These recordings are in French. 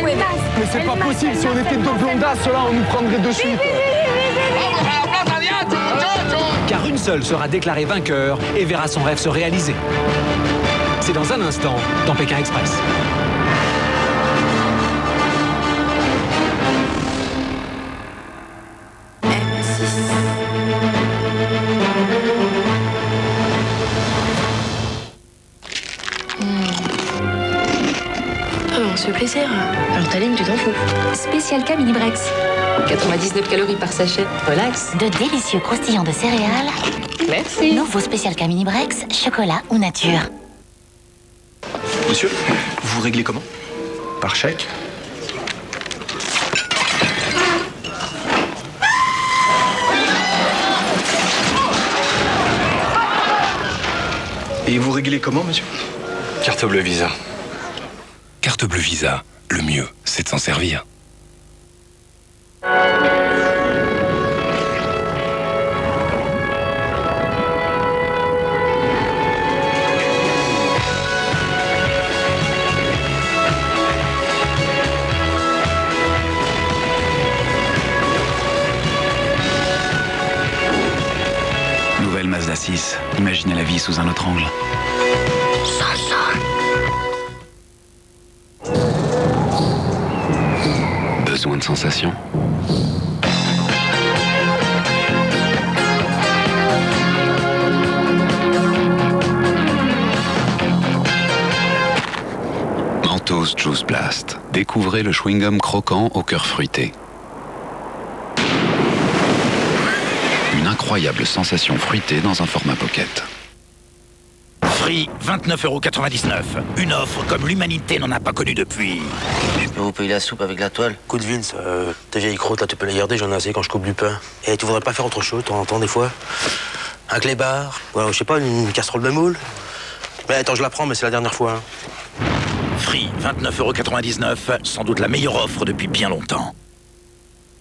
Mais c'est pas possible, si on était deux blondas, ceux-là, on nous prendrait de suite. Car une seule sera déclarée vainqueur et verra son rêve se réaliser. C'est dans un instant, dans Pékin Express. On se fait plaisir. Alors ta ligne, tu t'en fous. Spécial K Mini Brex. 99 calories par sachet. Relax. De délicieux croustillants de céréales. Merci. Nouveau spécial K Mini Brex, chocolat ou nature. Monsieur, vous réglez comment? Par chèque? Et vous réglez comment, monsieur? Carte bleue Visa. Carte bleue Visa, le mieux, c'est de s'en servir. Nouvelle Mazda 6. Imaginez la vie sous un autre angle. Besoin de sensations? Mentos Juice Blast. Découvrez le chewing-gum croquant au cœur fruité. Une incroyable sensation fruitée dans un format pocket. Free, 29,99 €. Une offre comme l'humanité n'en a pas connue depuis. Je peux vous payer la soupe avec la toile? Coup de Vince, tes vieilles crottes là, tu peux les garder, j'en ai assez quand je coupe du pain. Et tu voudrais pas faire autre chose, de temps en temps, des fois? Un clébard? Ou alors, je sais pas, une casserole de moule? Mais attends, je la prends, mais c'est la dernière fois. Hein. Free, 29,99 €. Sans doute la meilleure offre depuis bien longtemps.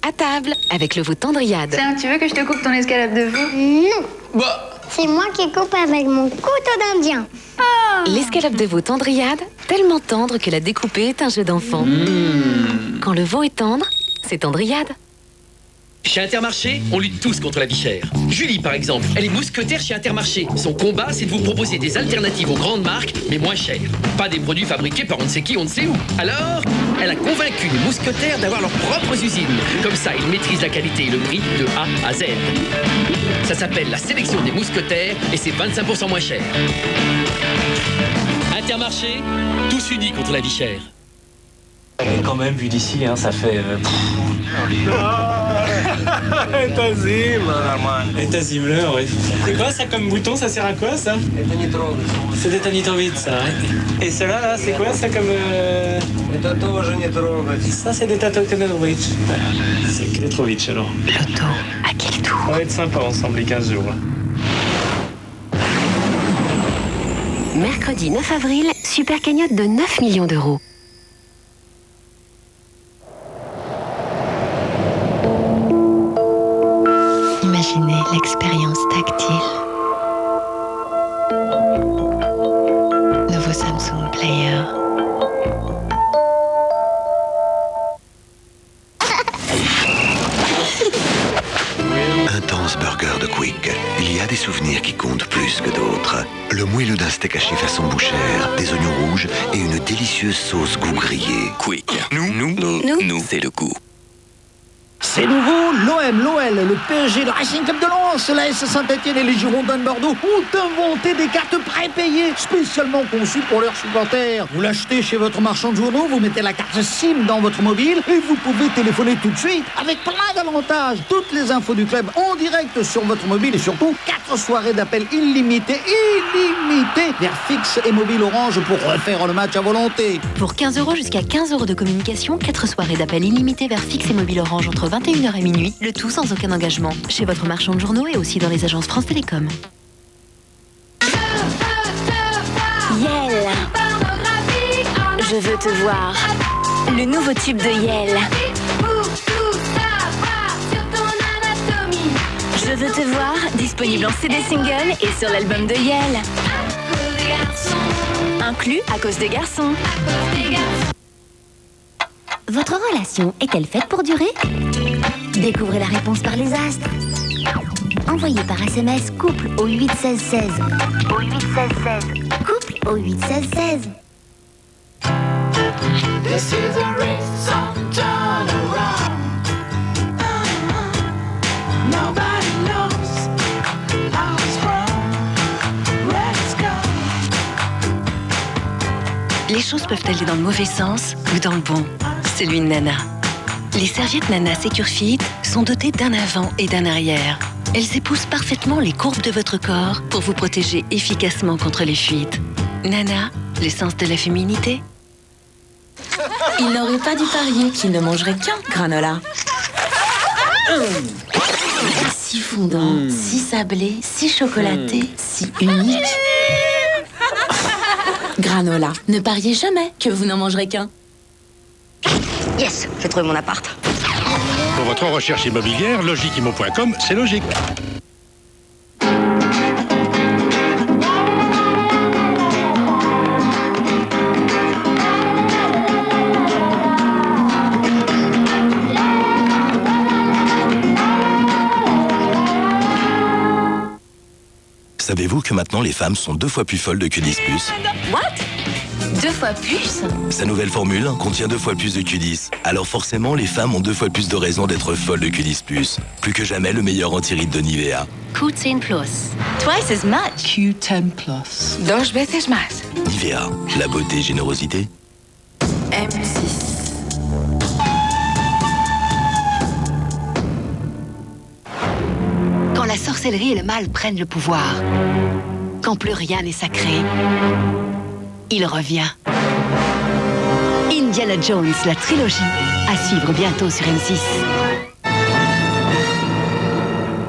À table, avec le veau tendriade. Tiens, tu veux que je te coupe ton escalope de veau? Non. Bah. C'est moi qui coupe avec mon couteau d'Indien. Oh. L'escalope de veau tendriade, tellement tendre que la découper est un jeu d'enfant. Quand le veau est tendre, c'est tendriade. Chez Intermarché, on lutte tous contre la vie chère. Julie, par exemple, elle est mousquetaire chez Intermarché. Son combat, c'est de vous proposer des alternatives aux grandes marques, mais moins chères. Pas des produits fabriqués par on ne sait qui, on ne sait où. Alors, elle a convaincu les mousquetaires d'avoir leurs propres usines. Comme ça, ils maîtrisent la qualité et le prix de A à Z. Ça s'appelle la sélection des mousquetaires et c'est 25% moins cher. Intermarché, tous unis contre la vie chère. Quand même, vu d'ici, hein, ça fait... États-Himmler, oui. C'est quoi ça comme bouton? Ça sert à quoi ça? C'est des Tanitrovic, ça, ouais. Et cela là, c'est quoi ça comme... Ça c'est des Tanitrovic. C'est Kletrovic alors. Loto, à quel tour? On va être sympa ensemble les 15 jours. Mercredi 9 avril, super cagnotte de 9 millions d'euros. Imaginez l'expérience tactile. Nouveau Samsung Player. Intense burger de Quick. Il y a des souvenirs qui comptent plus que d'autres. Le moelleux d'un steak haché façon bouchère, des oignons rouges et une délicieuse sauce goût grillé. Quick. Nous, c'est le goût. C'est nouveau, l'OL, le PSG, le Racing Club de Lens, la S Saint-Etienne et les Girondins de Bordeaux ont inventé des cartes prépayées spécialement conçues pour leurs supporters. Vous l'achetez chez votre marchand de journaux, vous mettez la carte SIM dans votre mobile et vous pouvez téléphoner tout de suite avec plein d'avantages. Toutes les infos du club en direct sur votre mobile et surtout 4 soirées d'appel illimitées vers fixe et mobile Orange pour refaire le match à volonté. Pour 15 € jusqu'à 15 € de communication, 4 soirées d'appel illimité vers fixe et mobile Orange entre 21h et minuit, le tout sans aucun engagement. Chez votre marchand de journaux et aussi dans les agences France Télécom. Yel. Je veux te voir. Le nouveau tube de Yel. Je veux te voir, disponible en CD single et sur l'album de Yel. Inclus à cause des garçons. Votre relation est-elle faite pour durer? Découvrez la réponse par les astres. Envoyez par SMS couple au 8 16 16. Au 8 16 16. Couple au 8 16 16. This is a recent turnaround. Nobody knows how it's from, where it's gone. Les choses peuvent aller dans le mauvais sens ou dans le bon. Celui de Nana. Les serviettes Nana Secure Fit sont dotées d'un avant et d'un arrière. Elles épousent parfaitement les courbes de votre corps pour vous protéger efficacement contre les fuites. Nana, l'essence de la féminité. Il n'aurait pas dû parier qu'il ne mangerait qu'un granola. Si fondant, si sablé, si chocolaté, si unique. Granola, ne pariez jamais que vous n'en mangerez qu'un. Yes, j'ai trouvé mon appart. Pour votre recherche immobilière, logiqueimmo.com, c'est logique. Savez-vous que maintenant les femmes sont 2 fois plus folles de Q10+. What? 2 fois plus? Sa nouvelle formule contient 2 fois plus de Q10. Alors forcément, les femmes ont 2 fois plus de raisons d'être folles de Q10+. Plus que jamais, le meilleur anti-rides de Nivea. Q10 Plus. Twice as much. Q10 Plus. 2 veces más. Nivea, la beauté et générosité. M6. Quand la sorcellerie et le mal prennent le pouvoir, quand plus rien n'est sacré, il revient. Indiana Jones, la trilogie, à suivre bientôt sur M6.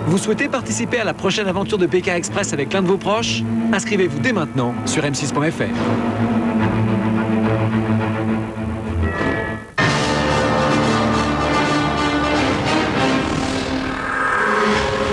Vous souhaitez participer à la prochaine aventure de Pékin Express avec l'un de vos proches? Inscrivez-vous dès maintenant sur m6.fr.